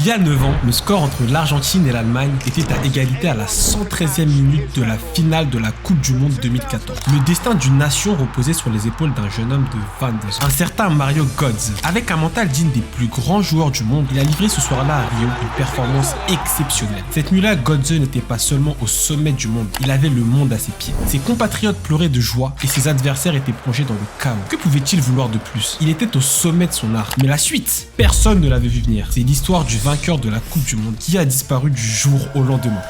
Il y a 9 ans, le score entre l'Argentine et l'Allemagne était à égalité à la 113e minute de la finale de la Coupe du Monde 2014. Le destin d'une nation reposait sur les épaules d'un jeune homme de 22 ans, un certain Mario Götze. Avec un mental digne des plus grands joueurs du monde, il a livré ce soir-là à Rio une performance exceptionnelle. Cette nuit-là, Götze n'était pas seulement au sommet du monde, il avait le monde à ses pieds. Ses compatriotes pleuraient de joie et ses adversaires étaient plongés dans le chaos. Que pouvait-il vouloir de plus? Il était au sommet de son art. Mais la suite, personne ne l'avait vu venir. C'est l'histoire du vainqueur de la Coupe du Monde qui a disparu du jour au lendemain.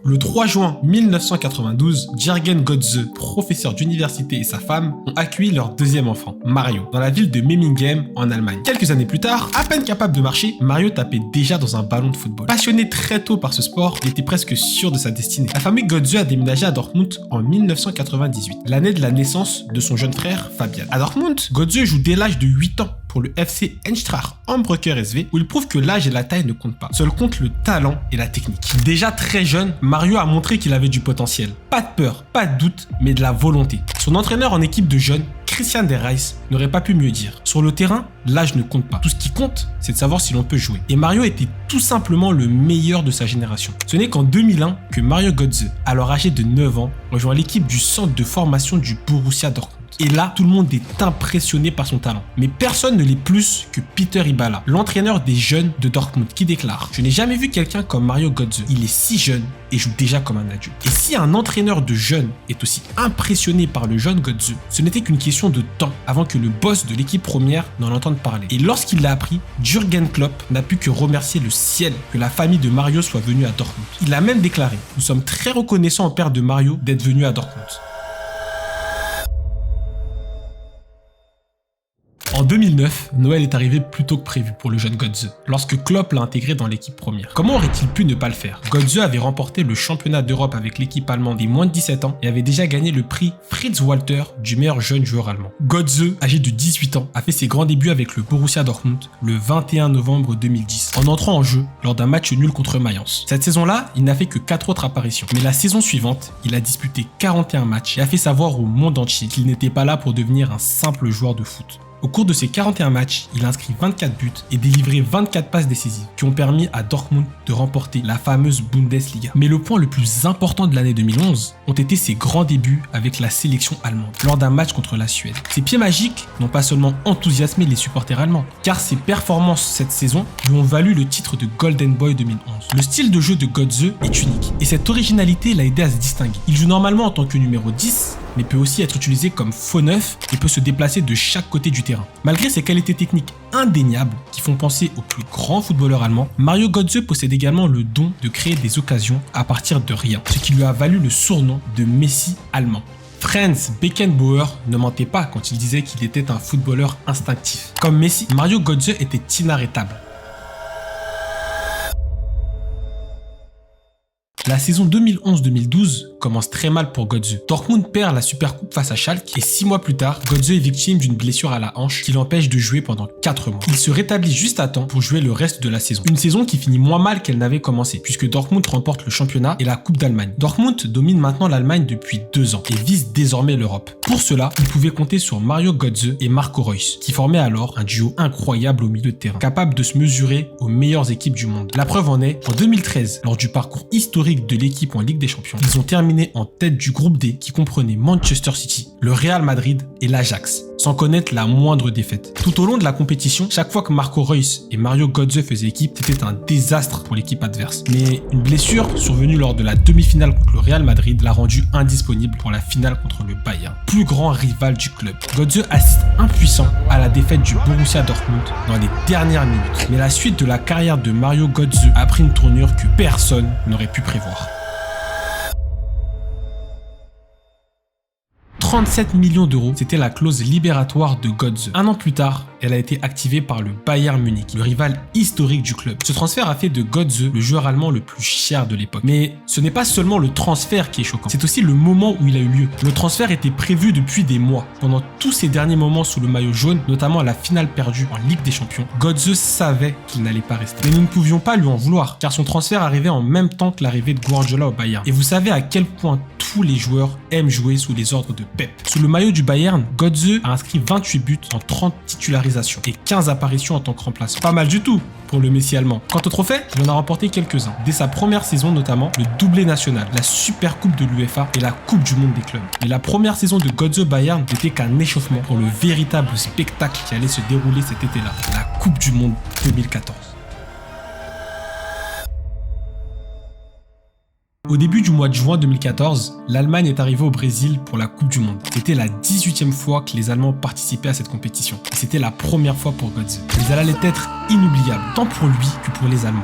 Le 3 juin 1992, Jürgen Götze, professeur d'université et sa femme ont accueilli leur deuxième enfant, Mario, dans la ville de Memmingen en Allemagne. Quelques années plus tard, à peine capable de marcher, Mario tapait déjà dans un ballon de football. Passionné très tôt par ce sport, il était presque sûr de sa destinée. La famille Götze a déménagé à Dortmund en 1998, l'année de la naissance de son jeune frère Fabian. À Dortmund, Götze joue dès l'âge de 8 ans pour le FC Eintracht Ambrecher SV, où il prouve que l'âge et la taille ne comptent pas. Seul compte le talent et la technique. Déjà très jeune, Mario a montré qu'il avait du potentiel. Pas de peur, pas de doute, mais de la volonté. Son entraîneur en équipe de jeunes, Christian Der Reis, n'aurait pas pu mieux dire. Sur le terrain, l'âge ne compte pas. Tout ce qui compte, c'est de savoir si l'on peut jouer. Et Mario était tout simplement le meilleur de sa génération. Ce n'est qu'en 2001 que Mario Götze, alors âgé de 9 ans, rejoint l'équipe du centre de formation du Borussia Dortmund. Et là, tout le monde est impressionné par son talent. Mais personne ne l'est plus que Peter Ibala, l'entraîneur des jeunes de Dortmund, qui déclare « Je n'ai jamais vu quelqu'un comme Mario Götze. Il est si jeune et joue déjà comme un adulte. » Et si un entraîneur de jeunes est aussi impressionné par le jeune Götze, ce n'était qu'une question de temps avant que le boss de l'équipe première n'en entende parler. Et lorsqu'il l'a appris, Jürgen Klopp n'a pu que remercier le ciel que la famille de Mario soit venue à Dortmund. Il a même déclaré « Nous sommes très reconnaissants au père de Mario d'être venu à Dortmund. » En 2009, Noël est arrivé plus tôt que prévu pour le jeune Götze, lorsque Klopp l'a intégré dans l'équipe première. Comment aurait-il pu ne pas le faire? Götze avait remporté le championnat d'Europe avec l'équipe allemande des moins de 17 ans et avait déjà gagné le prix Fritz Walter du meilleur jeune joueur allemand. Götze, âgé de 18 ans, a fait ses grands débuts avec le Borussia Dortmund le 21 novembre 2010, en entrant en jeu lors d'un match nul contre Mayence. Cette saison-là, il n'a fait que 4 autres apparitions. Mais la saison suivante, il a disputé 41 matchs et a fait savoir au monde entier qu'il n'était pas là pour devenir un simple joueur de foot. Au cours de ces 41 matchs, il a inscrit 24 buts et délivré 24 passes décisives qui ont permis à Dortmund de remporter la fameuse Bundesliga. Mais le point le plus important de l'année 2011 ont été ses grands débuts avec la sélection allemande lors d'un match contre la Suède. Ses pieds magiques n'ont pas seulement enthousiasmé les supporters allemands, car ses performances cette saison lui ont valu le titre de Golden Boy 2011. Le style de jeu de Götze est unique et cette originalité l'a aidé à se distinguer. Il joue normalement en tant que numéro 10, mais peut aussi être utilisé comme faux neuf et peut se déplacer de chaque côté du terrain. Malgré ses qualités techniques indéniables qui font penser au plus grand footballeur allemand, Mario Götze possède également le don de créer des occasions à partir de rien, ce qui lui a valu le surnom de Messi allemand. Franz Beckenbauer ne mentait pas quand il disait qu'il était un footballeur instinctif. Comme Messi, Mario Götze était inarrêtable. La saison 2011-2012 commence très mal pour Götze. Dortmund perd la Supercoupe face à Schalke et 6 mois plus tard, Götze est victime d'une blessure à la hanche qui l'empêche de jouer pendant 4 mois. Il se rétablit juste à temps pour jouer le reste de la saison. Une saison qui finit moins mal qu'elle n'avait commencé puisque Dortmund remporte le championnat et la Coupe d'Allemagne. Dortmund domine maintenant l'Allemagne depuis 2 ans et vise désormais l'Europe. Pour cela, il pouvait compter sur Mario Götze et Marco Reus qui formaient alors un duo incroyable au milieu de terrain, capable de se mesurer aux meilleures équipes du monde. La preuve en est, en 2013, lors du parcours historique de l'équipe en Ligue des Champions, ils ont terminé en tête du groupe D qui comprenait Manchester City, le Real Madrid et l'Ajax, sans connaître la moindre défaite. Tout au long de la compétition, chaque fois que Marco Reus et Mario Götze faisaient équipe, c'était un désastre pour l'équipe adverse. Mais une blessure survenue lors de la demi-finale contre le Real Madrid l'a rendu indisponible pour la finale contre le Bayern, plus grand rival du club. Götze assiste impuissant à la défaite du Borussia Dortmund dans les dernières minutes. Mais la suite de la carrière de Mario Götze a pris une tournure que personne n'aurait pu prévoir. 37 millions d'euros, c'était la clause libératoire de Götze. Un an plus tard, elle a été activée par le Bayern Munich, le rival historique du club. Ce transfert a fait de Götze le joueur allemand le plus cher de l'époque. Mais ce n'est pas seulement le transfert qui est choquant, c'est aussi le moment où il a eu lieu. Le transfert était prévu depuis des mois. Pendant tous ces derniers moments sous le maillot jaune, notamment à la finale perdue en Ligue des Champions, Götze savait qu'il n'allait pas rester. Mais nous ne pouvions pas lui en vouloir, car son transfert arrivait en même temps que l'arrivée de Guardiola au Bayern. Et vous savez à quel point tous les joueurs aiment jouer sous les ordres de Pep. Sous le maillot du Bayern, Götze a inscrit 28 buts en 30 titularités titularisations et 15 apparitions en tant que remplaçant. Pas mal du tout pour le Messi allemand. Quant au trophée, il en a remporté quelques-uns. Dès sa première saison notamment, le doublé national, la Super Coupe de l'UEFA et la Coupe du Monde des clubs. Mais la première saison de Götze Bayern n'était qu'un échauffement pour le véritable spectacle qui allait se dérouler cet été-là, la Coupe du Monde 2014. Au début du mois de juin 2014, l'Allemagne est arrivée au Brésil pour la Coupe du Monde. C'était la 18e fois que les Allemands participaient à cette compétition. Et c'était la première fois pour Götze. Mais elle allait être inoubliable, tant pour lui que pour les Allemands.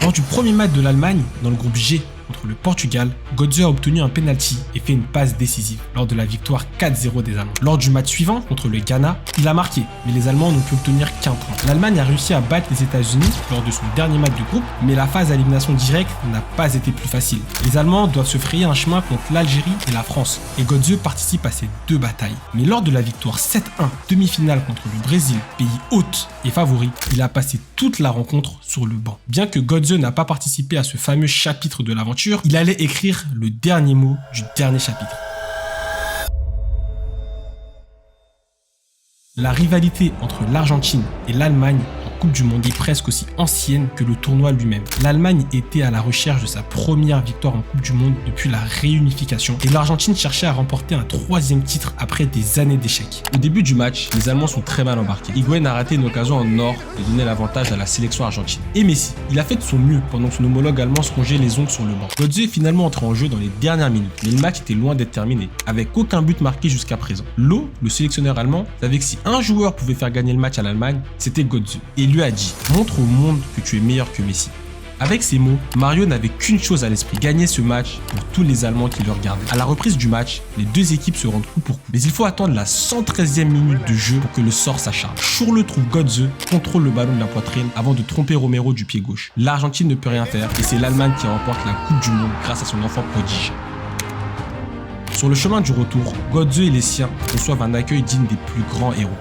Lors du premier match de l'Allemagne, dans le groupe G, contre le Portugal, Götze a obtenu un penalty et fait une passe décisive lors de la victoire 4-0 des Allemands. Lors du match suivant, contre le Ghana, il a marqué, mais les Allemands n'ont pu obtenir qu'un point. L'Allemagne a réussi à battre les États-Unis lors de son dernier match de groupe, mais la phase à élimination directe n'a pas été plus facile. Les Allemands doivent se frayer un chemin contre l'Algérie et la France, et Götze participe à ces deux batailles. Mais lors de la victoire 7-1, demi-finale contre le Brésil, pays hôte et favori, il a passé toute la rencontre sur le banc. Bien que Götze n'a pas participé à ce fameux chapitre de l'aventure, il allait écrire le dernier mot du dernier chapitre. La rivalité entre l'Argentine et l'Allemagne en Coupe du Monde est presque aussi ancienne que le tournoi lui-même. L'Allemagne était à la recherche de sa première victoire en Coupe du Monde depuis la réunification et l'Argentine cherchait à remporter un 3e titre après des années d'échecs. Au début du match, les Allemands sont très mal embarqués. Higuaín a raté une occasion en or de donner l'avantage à la sélection argentine. Et Messi, il a fait de son mieux pendant que son homologue allemand se rongeait les ongles sur le banc. Götze est finalement entré en jeu dans les dernières minutes, mais le match était loin d'être terminé, avec aucun but marqué jusqu'à présent. Löw, le sélectionneur allemand, savait que si un joueur pouvait faire gagner le match à l'Allemagne, c'était Götze. Et il lui a dit « Montre au monde que tu es meilleur que Messi ». Avec ces mots, Mario n'avait qu'une chose à l'esprit, gagner ce match pour tous les Allemands qui le regardaient. À la reprise du match, les deux équipes se rendent coup pour coup. Mais il faut attendre la 113e minute de jeu pour que le sort s'acharne. Schürrle trouve Götze, contrôle le ballon de la poitrine avant de tromper Romero du pied gauche. L'Argentine ne peut rien faire et c'est l'Allemagne qui remporte la Coupe du Monde grâce à son enfant prodige. Sur le chemin du retour, Götze et les siens reçoivent un accueil digne des plus grands héros.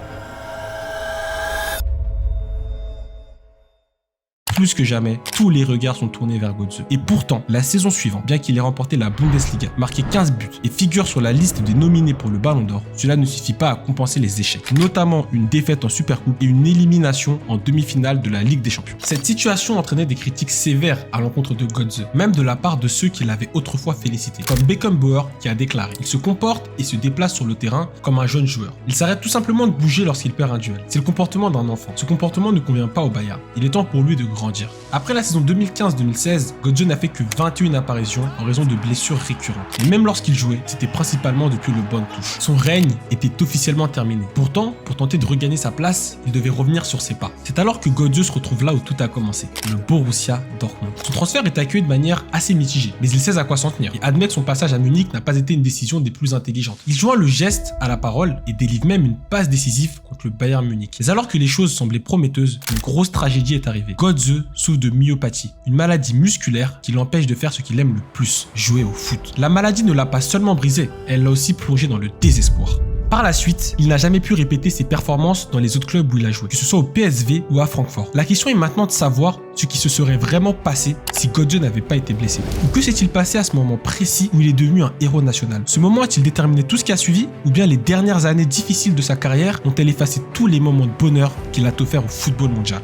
Plus que jamais, tous les regards sont tournés vers Götze. Et pourtant, la saison suivante, bien qu'il ait remporté la Bundesliga, marqué 15 buts et figure sur la liste des nominés pour le Ballon d'Or, cela ne suffit pas à compenser les échecs, notamment une défaite en Supercoupe et une élimination en demi-finale de la Ligue des Champions. Cette situation entraînait des critiques sévères à l'encontre de Götze, même de la part de ceux qui l'avaient autrefois félicité, comme Beckenbauer qui a déclaré « Il se comporte et se déplace sur le terrain comme un jeune joueur. Il s'arrête tout simplement de bouger lorsqu'il perd un duel. C'est le comportement d'un enfant. Ce comportement ne convient pas au Bayern. Il est temps pour lui de grandir. » Après la saison 2015-2016, Götze n'a fait que 21 apparitions en raison de blessures récurrentes. Et même lorsqu'il jouait, c'était principalement depuis le banc de touche. Son règne était officiellement terminé. Pourtant, pour tenter de regagner sa place, il devait revenir sur ses pas. C'est alors que Götze se retrouve là où tout a commencé, le Borussia Dortmund. Son transfert est accueilli de manière assez mitigée, mais il sait à quoi s'en tenir et admet que son passage à Munich n'a pas été une décision des plus intelligentes. Il joint le geste à la parole et délivre même une passe décisive contre le Bayern Munich. Mais alors que les choses semblaient prometteuses, une grosse tragédie est arrivée. Götze souffre de myopathie, une maladie musculaire qui l'empêche de faire ce qu'il aime le plus, jouer au foot. La maladie ne l'a pas seulement brisé, elle l'a aussi plongé dans le désespoir. Par la suite, il n'a jamais pu répéter ses performances dans les autres clubs où il a joué, que ce soit au PSV ou à Francfort. La question est maintenant de savoir ce qui se serait vraiment passé si Götze n'avait pas été blessé. Ou que s'est-il passé à ce moment précis où il est devenu un héros national? Ce moment a-t-il déterminé tout ce qui a suivi? Ou bien les dernières années difficiles de sa carrière ont-elles effacé tous les moments de bonheur qu'il a offert au football mondial?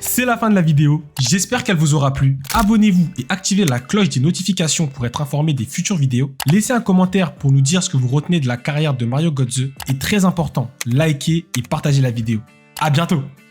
C'est la fin de la vidéo, j'espère qu'elle vous aura plu. Abonnez-vous et activez la cloche des notifications pour être informé des futures vidéos. Laissez un commentaire pour nous dire ce que vous retenez de la carrière de Mario Götze. Et très important, likez et partagez la vidéo. À bientôt!